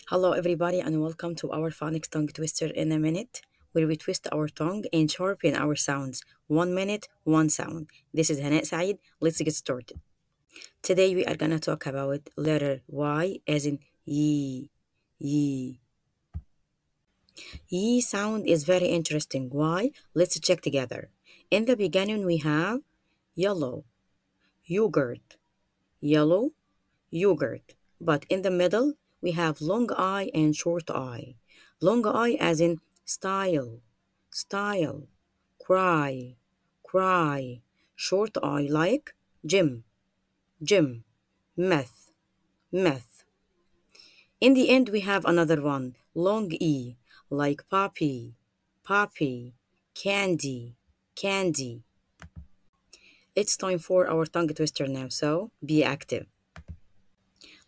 Hello, everybody, and welcome to our Phonics tongue twister in a minute, where we twist our tongue and sharpen our sounds. 1 minute, one sound. This is Hanaa Said. Let's get started. Today we are gonna talk about letter Y as in ye, ye. Ye sound is very interesting. Why? Let's check together. In the beginning we have yellow, yogurt, yellow, yogurt. But in the middle, we have long I and short I. Long I as in style, style, cry, cry. Short I like gym, gym, meth, meth. In the end, we have another one, long E, like poppy, poppy, candy, candy. It's time for our tongue twister now, so be active.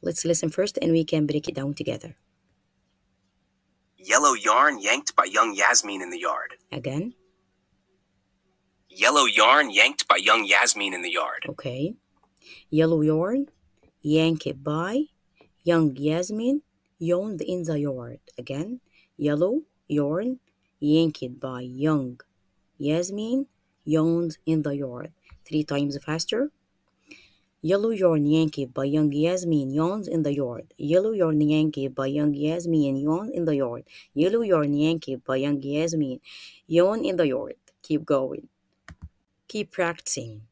Let's listen first and we can break it down together. Yellow yarn yanked by young Yasmin in the yard. Again. Yellow yarn yanked by young Yasmin in the yard. Okay. Yellow yarn yanked by young Yasmin yawned in the yard. Again. Yellow yarn yanked by young Yasmin yawned in the yard. 3 times faster. Yellow yarn yanked by young Yasmin yawns in the yard. Yellow yarn yanked by young Yasmin yawn in the yard. Yellow yarn yanked by young Yasmin yawn in the yard. Keep going. Keep practicing.